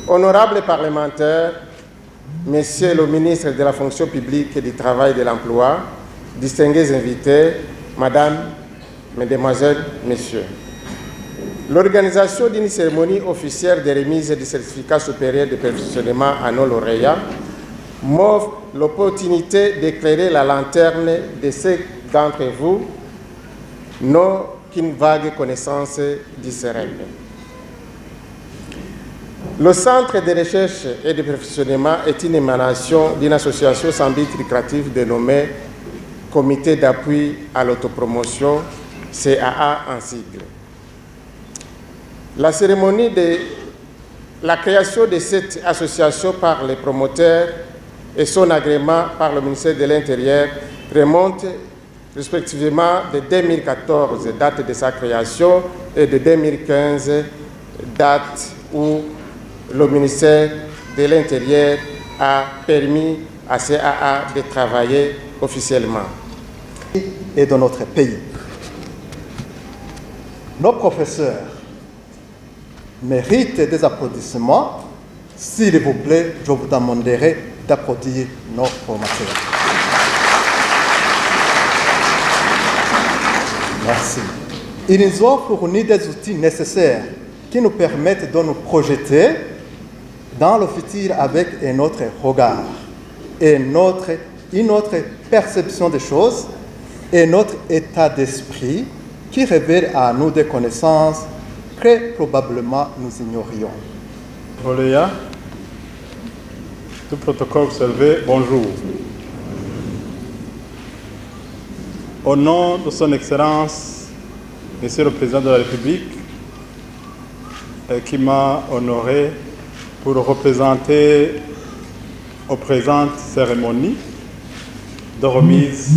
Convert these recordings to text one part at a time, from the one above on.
Honorables parlementaires, Monsieur le ministre de la fonction publique et du travail et de l'emploi, distingués invités, Madame, Mesdemoiselles, Messieurs. L'organisation d'une cérémonie officielle de remise du certificat supérieur de perfectionnement à nos lauréats m'offre l'opportunité d'éclairer la lanterne de ceux d'entre vous n'ont qu'une vague connaissance du CEREP. Le Centre de recherche et de perfectionnement est une émanation d'une association sans but lucratif dénommée Comité d'appui à l'autopromotion, CAA en sigle. La cérémonie de la création de cette association par les promoteurs et son agrément par le ministère de l'Intérieur remonte respectivement de 2014, date de sa création, et de 2015, date où le ministère de l'Intérieur a permis à CAA de travailler officiellement. Et dans notre pays, nos professeurs méritent des applaudissements. S'il vous plaît, je vous demanderai d'applaudir nos formateurs. Merci. Ils nous ont fourni des outils nécessaires qui nous permettent de nous projeter dans le futur avec un autre regard, une autre perception des choses et notre état d'esprit qui révèle à nous des connaissances que probablement nous ignorions. Lauréats, tout protocole observé, bonjour. Au nom de son Excellence, Monsieur le Président de la République, qui m'a honoré pour représenter aux présentes cérémonies de remise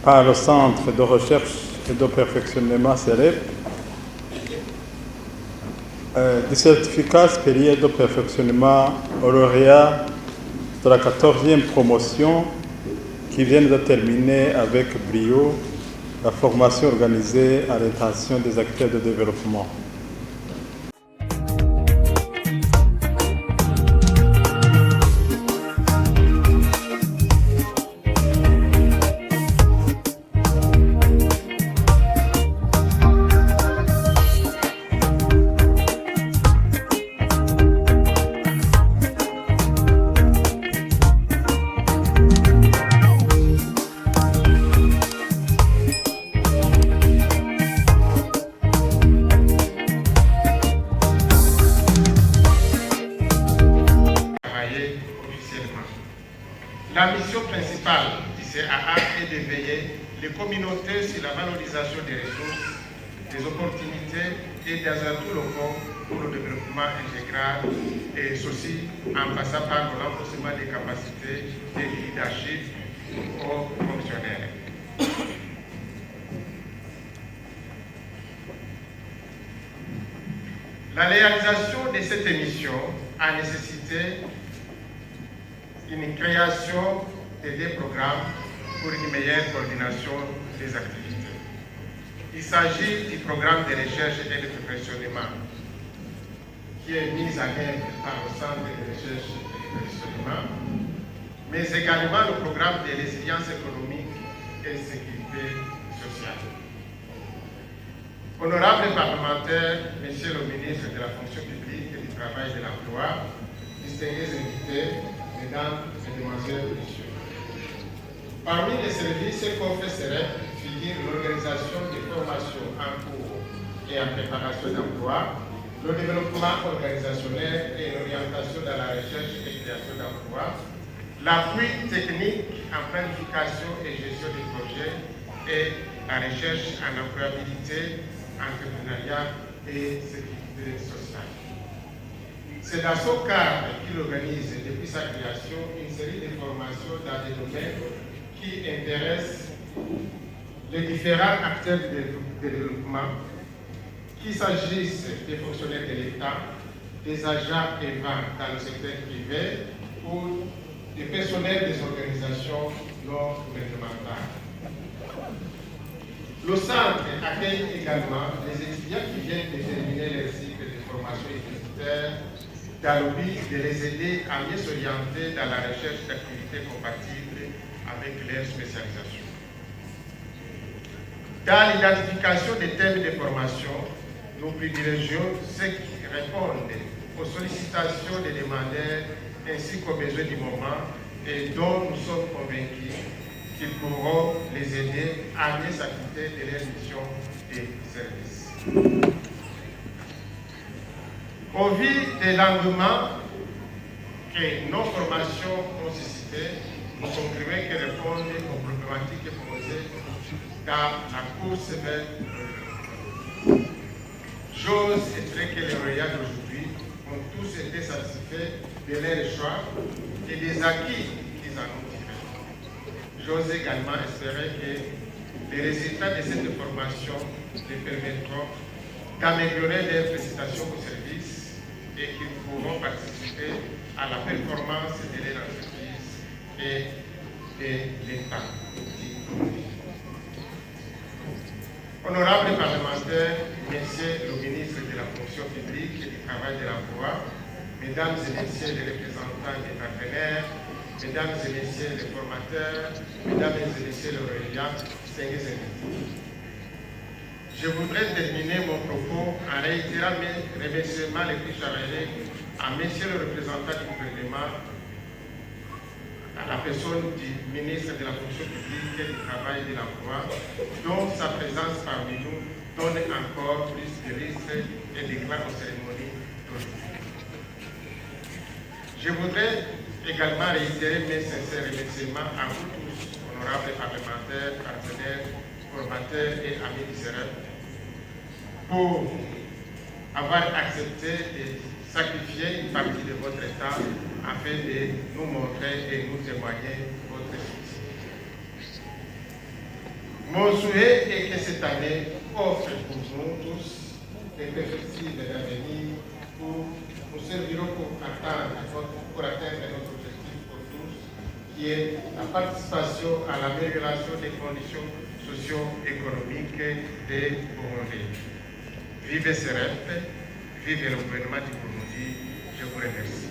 par le Centre de recherche et de perfectionnement CEREP du certificat supérieur de perfectionnement au lauréat de la 14e promotion qui vient de terminer avec brio la formation organisée à l'intention des acteurs de développement. La mission principale du CAA est de veiller les communautés sur la valorisation des ressources, des opportunités et des atouts locaux pour le développement intégral et ceci en passant par le renforcement des capacités de leadership aux fonctionnaires. La réalisation de cette émission a nécessité une création de deux programmes pour une meilleure coordination des activités. Il s'agit du programme de recherche et de perfectionnement qui est mis en œuvre par le Centre de recherche et de perfectionnement, mais également le programme de résilience économique et sécurité sociale. Honorables parlementaires, Monsieur le ministre de la fonction publique et du travail et de l'emploi, distingués invités, Mesdames, Mesdemoiselles, Messieurs. Parmi les services qu'offre CEREP figure l'organisation des formations en cours et en préparation d'emploi, le développement organisationnel et l'orientation dans la recherche et création d'emplois, l'appui technique en planification et gestion des projets et la recherche en employabilité, entrepreneuriat et sécurité sociale. C'est dans ce cadre qu'il organise depuis sa création une série de formations dans des domaines qui intéressent les différents acteurs de développement, qu'il s'agisse des fonctionnaires de l'État, des agents et ventes dans le secteur privé ou des personnels des organisations non gouvernementales. Le centre accueille également les étudiants qui viennent de terminer leur cycle de formation universitaire d'Alobi de les aider à mieux s'orienter dans la recherche d'activités compatibles avec leur spécialisation. Dans l'identification des thèmes de formation, nous privilégions ceux qui répondent aux sollicitations des demandeurs ainsi qu'aux besoins du moment et dont nous sommes convaincus qu'ils pourront les aider à mieux s'acquitter de leur mission et service. Au vu des l'engouement que nos formations ont suscité, nous concluons qu'elles répondent aux problématiques posées dans la course vers le. J'ose espérer que les lauréats d'aujourd'hui ont tous été satisfaits de leur choix et des acquis qu'ils en ont tirés. J'ose également espérer que les résultats de cette formation les permettront d'améliorer leurs prestations au service et qu'ils pourront participer à la performance de leur entreprise et de l'État. Honorables parlementaires, Messieurs le ministre de la fonction publique et du travail et de l'emploi, Mesdames et Messieurs les représentants des partenaires, Mesdames et Messieurs les formateurs, Mesdames et Messieurs les lauréats, distingués invités. Je voudrais terminer mon propos en réitérant mes remerciements les plus chaleureux à Monsieur le représentant du gouvernement, à la personne du ministre de la fonction publique, du travail et de l'emploi, dont sa présence parmi nous donne encore plus de risques et d'éclat aux cérémonies d'aujourd'hui. Je voudrais également réitérer mes sincères remerciements à vous tous, honorables parlementaires, partenaires, formateurs et amis du CEREP, pour avoir accepté de sacrifier une partie de votre temps afin de nous montrer et nous témoigner votre soutien. Mon souhait est que cette année offre pour nous tous des perspectives d'avenir où nous servirons pour atteindre notre objectif pour tous, qui est la participation à l'amélioration des conditions socio-économiques des Burundais. Vive CEREP, vive le gouvernement du Burundi, je vous remercie.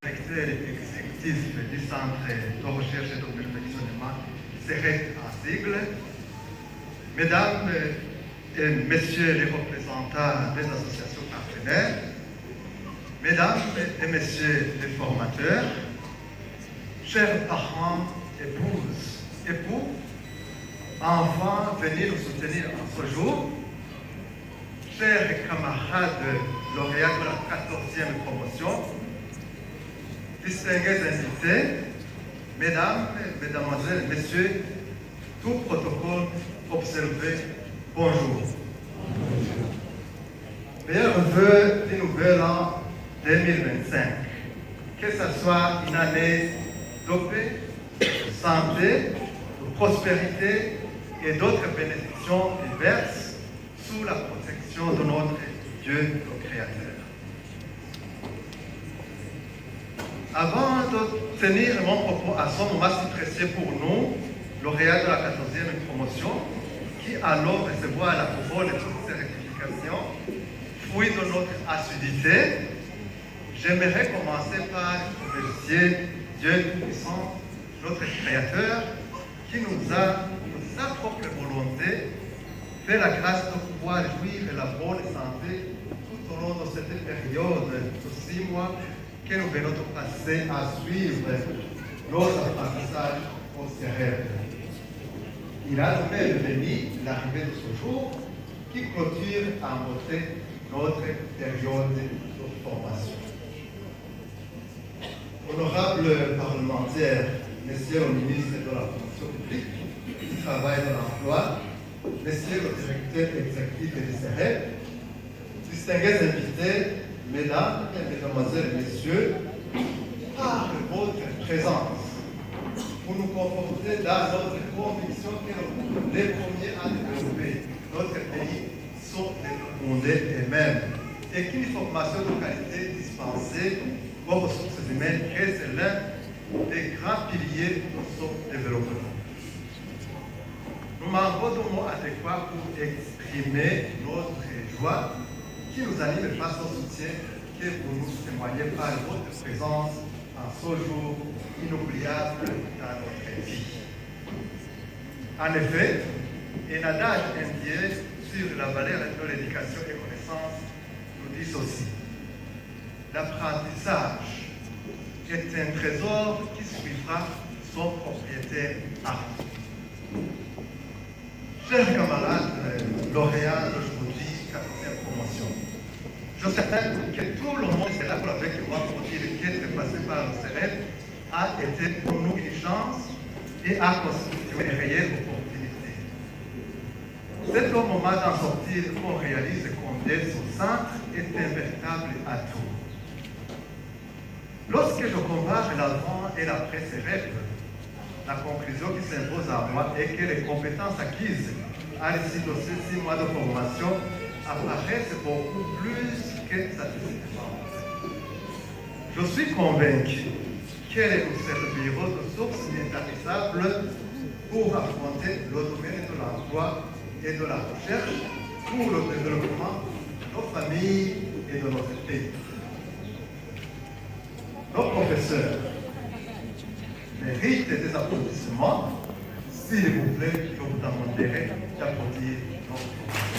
Directeur exécutif du Centre de recherche et de perfectionnement CEREP en sigle, Mesdames et Messieurs les représentants des associations partenaires, Mesdames et Messieurs les formateurs, chers parents, épouses, époux, enfants venus nous soutenir en ce jour, chers camarades lauréats de la 14e promotion, distingués invités, Mesdames, Mesdemoiselles, Messieurs, tout protocole observé, bonjour. Meilleurs vœux du nouvel an 2025. Que ce soit une année de paix, de santé, de prospérité et d'autres bénédictions diverses sous la protection de notre Dieu, le Créateur. Avant de tenir mon propos à ce moment si précieux pour nous, lauréat de la 14e promotion, qui allons recevoir la couronne de toutes ces rectifications, fruit de notre assiduité, j'aimerais commencer par remercier Dieu Tout-Puissant, notre Créateur, qui nous a, de sa propre volonté, fait la grâce de pouvoir jouir de la bonne santé tout au long de cette période de 6 mois que nous venons de passer à suivre nos apprentissages au CEREP. Il a nous-mêmes béni l'arrivée de ce jour qui clôture en beauté notre période de formation. Honorables parlementaires, Messieurs le ministre de la fonction publique, du travail et de l'emploi, Messieurs le directeur exécutif du CEREP, distingués invités, Mesdames, Mesdemoiselles, Messieurs, par votre présence, pour nous conforter dans notre conviction que les premiers à développer notre pays sont les Burundais eux-mêmes et qu'une formation de qualité dispensée aux ressources humaines reste l'un des grands piliers de son développement. Nous manquons de mots adéquats pour exprimer notre joie qui nous anime par son soutien que vous nous témoignez par votre présence en ce jour inoubliable dans notre vie. En effet, un adage indien sur la valeur de l'éducation et connaissance nous dit ceci. L'apprentissage est un trésor qui suivra son propriétaire à vous. Chers camarades lauréats d'aujourd'hui, 14e promotion, je suis certain que tout le monde est d'accord avec moi pour dire qu'être passé par le CEREP a été pour nous une chance et a constitué une réelle opportunité. C'est au moment d'en sortir qu'on réalise combien ce centre est un véritable atout. Lorsque je compare l'avant et l'après CEREP, la conclusion qui s'impose à moi est que les compétences acquises à l'issue de ces 6 mois de formation apparaissent beaucoup plus que satisfaisantes. Je suis convaincu qu'elles nous serviront de source intarissable pour affronter le domaine de l'emploi et de la recherche pour le développement de nos familles et de notre pays. Nos professeurs méritent des applaudissements. S'il vous plaît, je vous demanderai d'applaudir nos professeurs.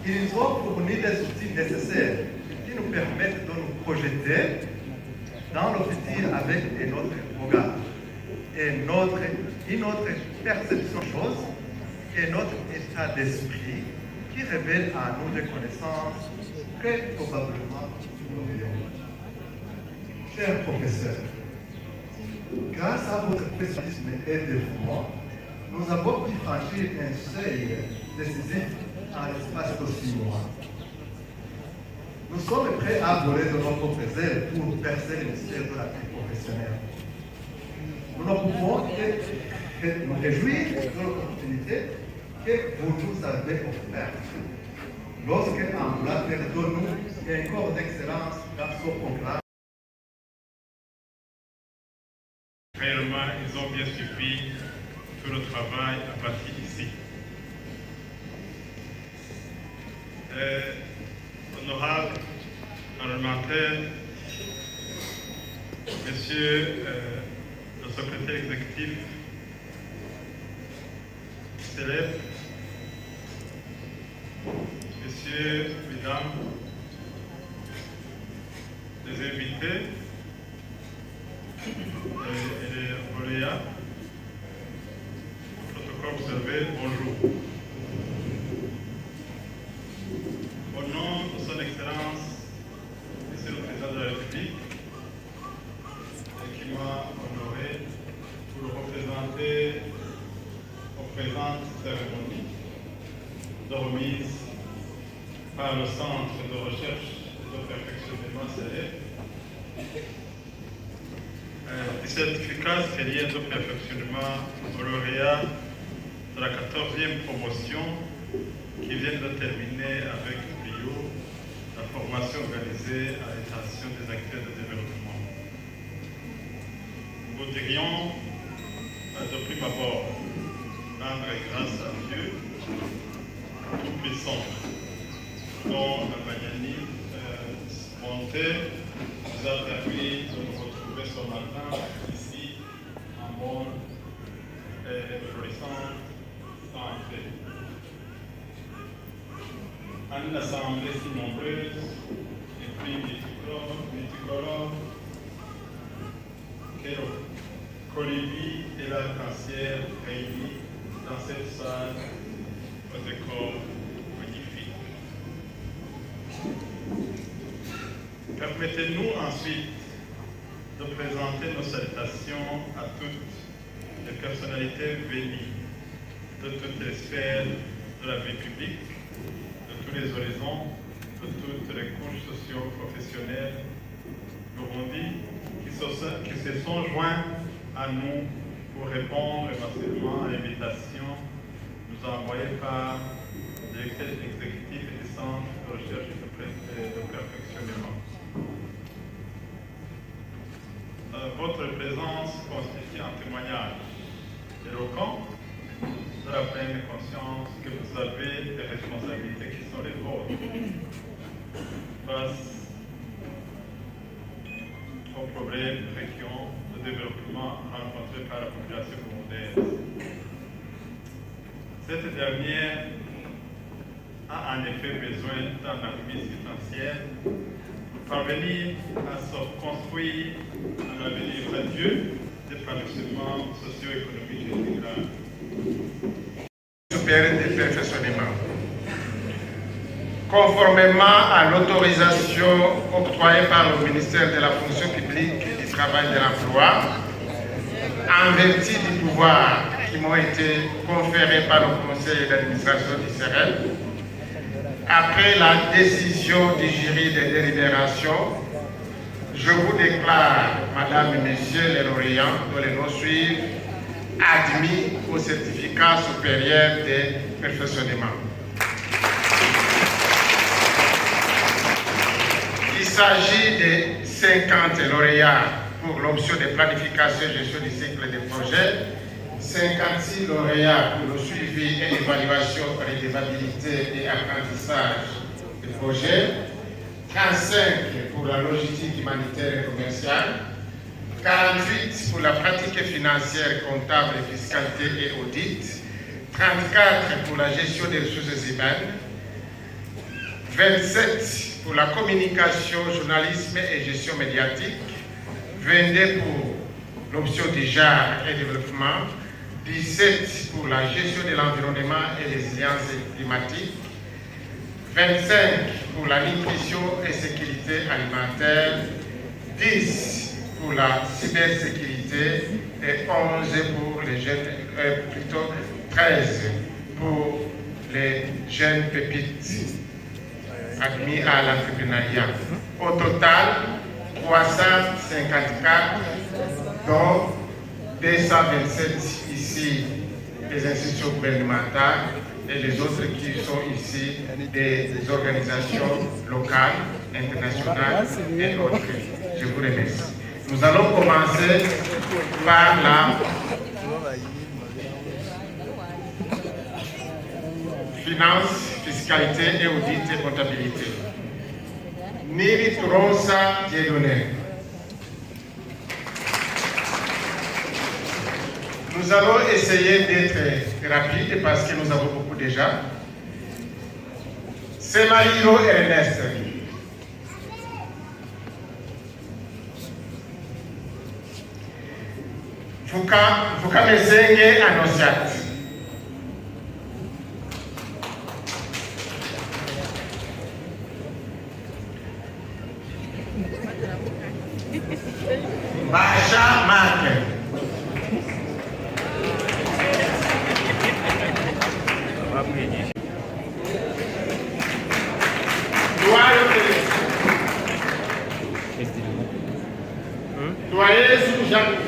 Ils nous ont fourni des outils nécessaires qui nous permettent de nous projeter dans le futur avec un autre regard, une autre perception des choses et notre état d'esprit qui révèle à nous des connaissances très probablement supérieures. Chers professeurs, grâce à votre spécialisme et dévouement, nous avons pu franchir un seuil décisif en l'espace de 6 mois. Nous sommes prêts à voler de nos propres ailes pour percer le mystère de la vie professionnelle. Nous ne pouvons que nous réjouir de l'opportunité que vous nous avez offerte. Lorsqu'un ambulateur donne nous un corps d'excellence dans son programme, réellement, ils ont bien suivi tout le travail à partir d'ici. Honorable parlementaire, Monsieur le secrétaire exécutif CEREP, Messieurs, Mesdames, les invités et les lauréats, protocole observé, bonjour. Au nom de son Excellence, Monsieur le Président de la République, qui m'a honoré pour représenter aux présentes cérémonies de remise par le Centre de recherche et de perfectionnement CEREP du certificat sérieux de perfectionnement au lauréat de la 14e promotion qui vient de terminer avec brio la formation organisée à l'intention des acteurs de développement. Nous voudrions de prime abord rendre grâce à Dieu Tout-Puissant, dont la magnanime bonté nous a permis de nous retrouver ce matin ici en bonne et florissante santé. En une assemblée si nombreuse et puis multicolore que le colibri et l'arc-en-ciel réunis dans cette salle au décor magnifique. Permettez-nous ensuite de présenter nos salutations à toutes les personnalités venues de toutes les sphères de la vie publique, de tous les horizons, de toutes les couches socio-professionnelles Burundi qui se sont joints à nous pour répondre éventuellement à l'invitation nous envoyée par le directeur exécutif et du Centre de recherche et de perfectionnement. Votre présence constitue un témoignage éloquent à prendre conscience que vous avez des responsabilités qui sont les vôtres face aux problèmes récurrents de développement rencontrés par la population burundaise. Cette dernière a en effet besoin d'un appui substantiel pour parvenir à se construire un avenir radieux d'épanouissement socio-économique intégral. Supérieur de perfectionnement. Conformément à l'autorisation octroyée par le ministère de la fonction publique, du travail et de l'emploi, en vertu du pouvoir qui m'ont été conférés par le conseil d'administration du CEREL, après la décision du jury de délibération, je vous déclare, Madame et Messieurs les lauréats, dont les noms suivent, admis au certificat supérieur de perfectionnement. Il s'agit de 50 lauréats pour l'option de planification et gestion du cycle des projets, 56 lauréats pour le suivi et évaluation, rédévabilité et apprentissage des projets, 35 pour la logistique humanitaire et commerciale, 48 pour la pratique financière, comptable, fiscalité et audit, 34 pour la gestion des ressources humaines, 27 pour la communication, journalisme et gestion médiatique, 22 pour l'option du genre et développement, 17 pour la gestion de l'environnement et les résilience climatique, 25 pour la nutrition et sécurité alimentaire, 10 pour la cybersécurité et 11 pour les jeunes, plutôt 13 pour les jeunes pépites admis à l'entrepreneuriat. Au total, 354, dont 227 ici des institutions gouvernementales et les autres qui sont ici des organisations locales, internationales et autres. Je vous remercie. Nous allons commencer par la finance, fiscalité et audit et comptabilité. Niri Turosa Dieudonné. Nous allons essayer d'être rapide parce que nous avons beaucoup déjà. Semaliro Ernest. Fukamezenge Anosiat. Basha Marque. Doyezu Jacques.